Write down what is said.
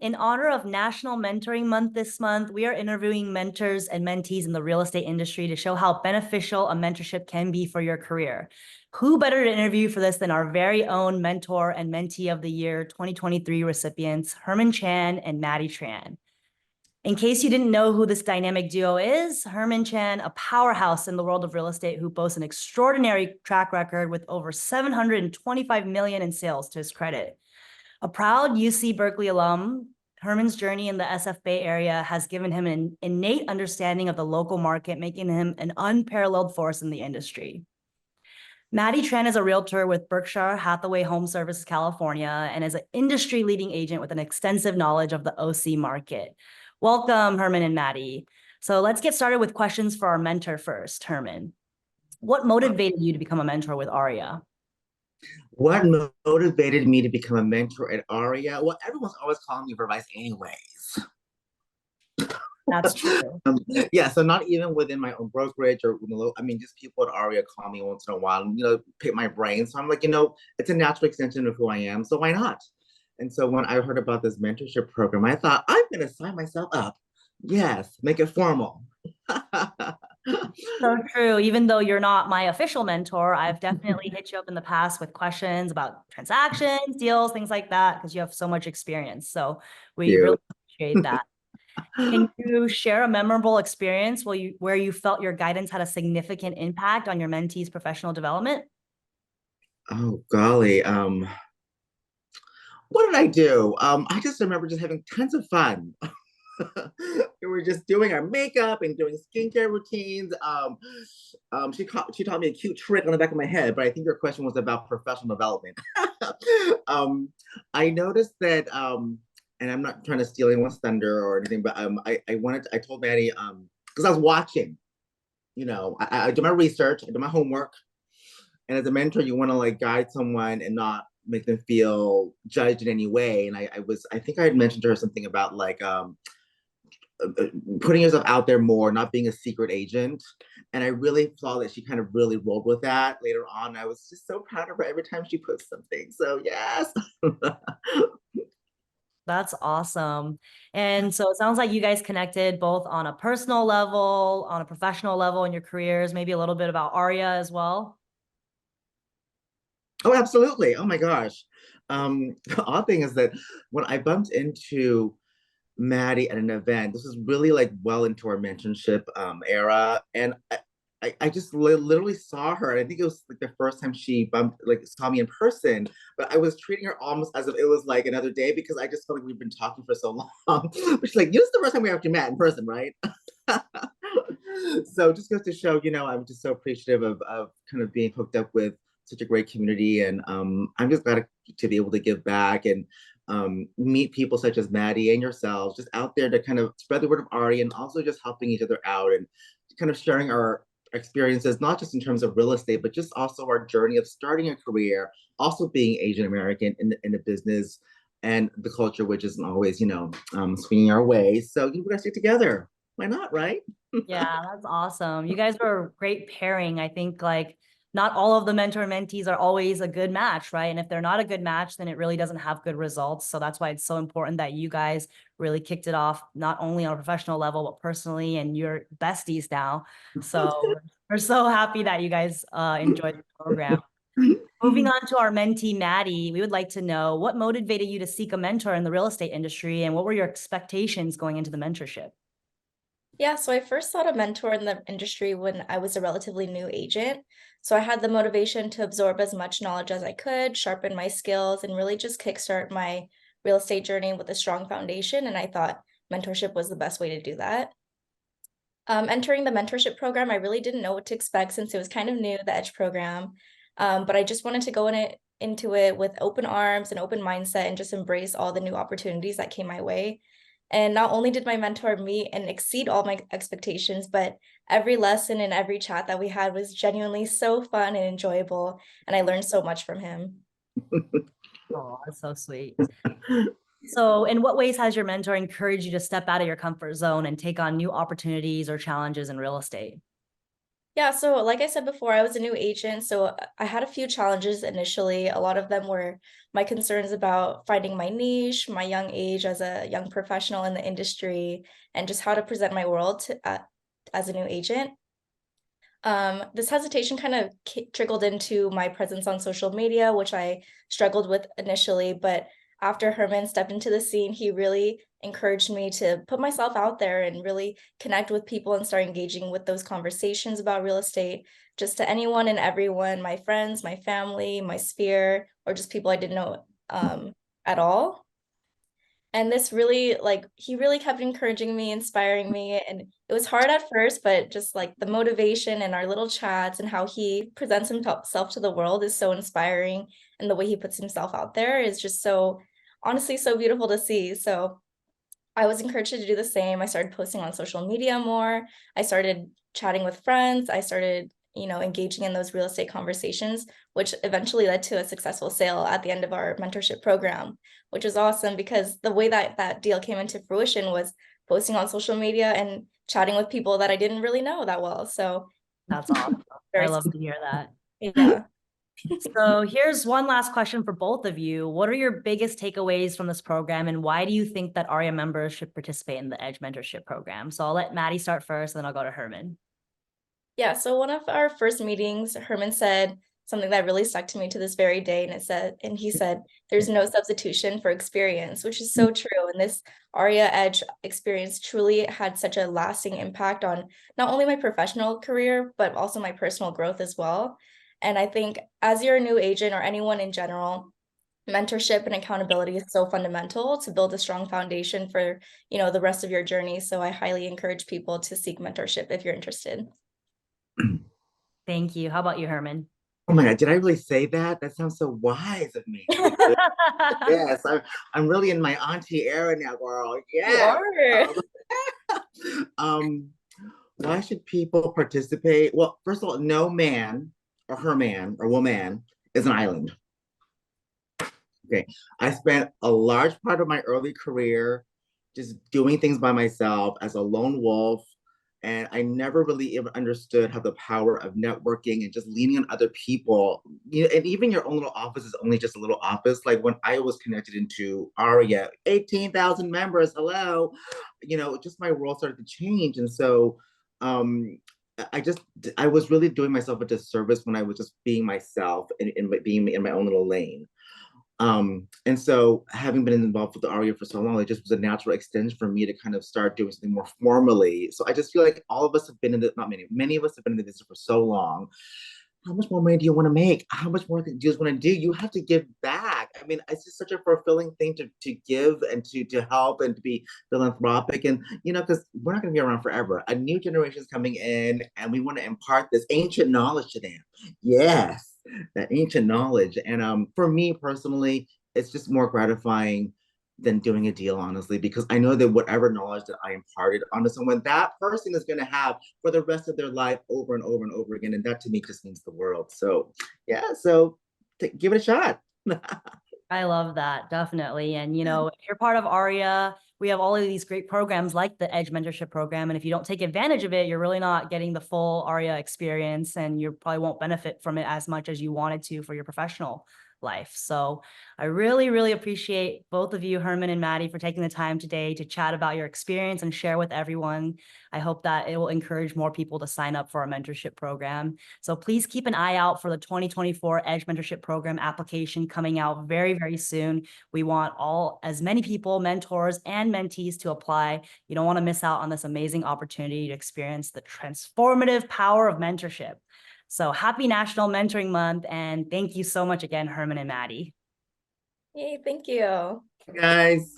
In honor of National Mentoring Month this month, we are interviewing mentors and mentees in the real estate industry to show how beneficial a mentorship can be for your career. Who better to interview for this than our very own Mentor and Mentee of the Year 2023 recipients, Herman Chan and Maddie Tran. In case you didn't know who this dynamic duo is, Herman Chan, a powerhouse in the world of real estate who boasts an extraordinary track record with over 725 million in sales to his credit. A proud UC Berkeley alum, Herman's journey in the SF Bay Area has given him an innate understanding of the local market, making him an unparalleled force in the industry. Maddie Tran is a realtor with Berkshire Hathaway Home Services, California, and is an industry-leading agent with an extensive knowledge of the OC market. Welcome, Herman and Maddie. So let's get started with questions for our mentor first, Herman. What motivated you to become a mentor with ARIA? What motivated me to become a mentor at ARIA? Well, everyone's always calling me for advice anyways. That's true. Yeah, so not even within my own brokerage or, just people at ARIA call me once in a while and, pick my brain. So I'm like, it's a natural extension of who I am, so why not? And so when I heard about this mentorship program, I thought, I'm going to sign myself up. Yes, make it formal. So true. Even though you're not my official mentor, I've definitely hit you up in the past with questions about transactions, deals, things like that, because you have so much experience. So we really appreciate that. Can you share a memorable experience where you felt your guidance had a significant impact on your mentee's professional development? Oh, golly. What did I do? I just remember just having tons of fun. We were just doing our makeup and doing skincare routines. She taught me a cute trick on the back of my head, but I think your question was about professional development. I noticed that, and I'm not trying to steal anyone's thunder or anything, but I told Maddie, because I was watching, I do my research, I do my homework, and as a mentor, you want to like guide someone and not make them feel judged in any way. And I think I had mentioned to her something about like, putting yourself out there more, not being a secret agent. And I really saw that she kind of really rolled with that later on. I was just so proud of her every time she posts something. So yes. That's awesome. And so it sounds like you guys connected both on a personal level, on a professional level in your careers, maybe a little bit about ARIA as well. Oh, absolutely. Oh my gosh. The odd thing is that when I bumped into Maddie at an event. This was really like well into our mentorship era, and I just literally saw her, and I think it was like the first time she saw me in person. But I was treating her almost as if it was like another day because I just felt like we've been talking for so long. But she's like, "This is the first time we actually met in person, right?" So just goes to show, I'm just so appreciative of kind of being hooked up with such a great community, and I'm just glad to be able to give back and meet people such as Maddie and yourselves, just out there to kind of spread the word of ARIA and also just helping each other out and kind of sharing our experiences, not just in terms of real estate, but just also our journey of starting a career, also being Asian American in the business and the culture, which isn't always, swinging our way. So we're gonna stick together. Why not, right? Yeah, that's awesome. You guys were a great pairing. I think like not all of the mentor and mentees are always a good match, right? And if they're not a good match, then it really doesn't have good results. So that's why it's so important that you guys really kicked it off, not only on a professional level, but personally, and you're besties now. So we're so happy that you guys enjoyed the program. Moving on to our mentee, Maddie, we would like to know what motivated you to seek a mentor in the real estate industry and what were your expectations going into the mentorship? Yeah, so I first sought a mentor in the industry when I was a relatively new agent. So I had the motivation to absorb as much knowledge as I could, sharpen my skills, and really just kickstart my real estate journey with a strong foundation. And I thought mentorship was the best way to do that. Entering the mentorship program, I really didn't know what to expect since it was kind of new, the EDGE program. But I just wanted to go into it with open arms and open mindset and just embrace all the new opportunities that came my way. And not only did my mentor meet and exceed all my expectations, but every lesson and every chat that we had was genuinely so fun and enjoyable. And I learned so much from him. Oh, that's so sweet. So in what ways has your mentor encouraged you to step out of your comfort zone and take on new opportunities or challenges in real estate? Yeah, so like I said before, I was a new agent, so I had a few challenges initially. A lot of them were my concerns about finding my niche, my young age as a young professional in the industry, and just how to present my world as a new agent. This hesitation kind of trickled into my presence on social media, which I struggled with initially, but after Herman stepped into the scene, he really encouraged me to put myself out there and really connect with people and start engaging with those conversations about real estate, just to anyone and everyone, my friends, my family, my sphere, or just people I didn't know at all. And this really, like, he really kept encouraging me, inspiring me, and it was hard at first, but just like the motivation and our little chats and how he presents himself to the world is so inspiring, and the way he puts himself out there is just so, honestly, so beautiful to see. So I was encouraged to do the same. I started posting on social media more. I started chatting with friends. I started, engaging in those real estate conversations, which eventually led to a successful sale at the end of our mentorship program, which was awesome because the way that that deal came into fruition was posting on social media and chatting with people that I didn't really know that well. So That's awesome. I very, love to hear that. yeah. So here's one last question for both of you. What are your biggest takeaways from this program, and why do you think that ARIA members should participate in the EDGE mentorship program? So I'll let Maddie start first, and then I'll go to Herman. Yeah, so one of our first meetings, Herman said something that really stuck to me to this very day, and he said, "There's no substitution for experience," which is so true. And this ARIA Edge experience truly had such a lasting impact on not only my professional career, but also my personal growth as well. And I think as you're a new agent or anyone in general, mentorship and accountability is so fundamental to build a strong foundation for, the rest of your journey. So I highly encourage people to seek mentorship if you're interested. Thank you. How about you, Herman? Oh my God, did I really say that? That sounds so wise of me. Yes, I'm really in my auntie era now, girl. You Yes. are. Um, why should people participate? Well, first of all, no man or her man or woman is an island. Okay. I spent a large part of my early career just doing things by myself as a lone wolf. And I never really even understood how the power of networking and just leaning on other people, and even your own little office is only just a little office. Like when I was connected into ARIA, 18,000 members, hello, just my world started to change. And so um, I was really doing myself a disservice when I was just being myself and being in my own little lane. And so having been involved with the ARIA for so long, it just was a natural extension for me to kind of start doing something more formally. So I just feel like all of us have been in the, not many of us have been in the business for so long. How much more money do you want to make? How much more do you just want to do? You have to give back. I mean, it's just such a fulfilling thing to give and to help and to be philanthropic. And, because we're not going to be around forever. A new generation is coming in and we want to impart this ancient knowledge to them. Yes, that ancient knowledge. And for me personally, it's just more gratifying than doing a deal, honestly, because I know that whatever knowledge that I imparted onto someone, that person is going to have for the rest of their life over and over and over again. And that to me just means the world. So, yeah, so give it a shot. I love that, definitely. And, if you're part of ARIA, we have all of these great programs like the EDGE mentorship program. And if you don't take advantage of it, you're really not getting the full ARIA experience, and you probably won't benefit from it as much as you wanted to for your professional life. So I really, really appreciate both of you, Herman and Maddie, for taking the time today to chat about your experience and share with everyone. I hope that it will encourage more people to sign up for our mentorship program. So please keep an eye out for the 2024 EDGE mentorship program application coming out very, very soon. We want as many people, mentors and mentees, to apply. You don't want to miss out on this amazing opportunity to experience the transformative power of mentorship. So happy National Mentoring Month, and thank you so much again, Herman and Maddie. Yay, thank you. Guys.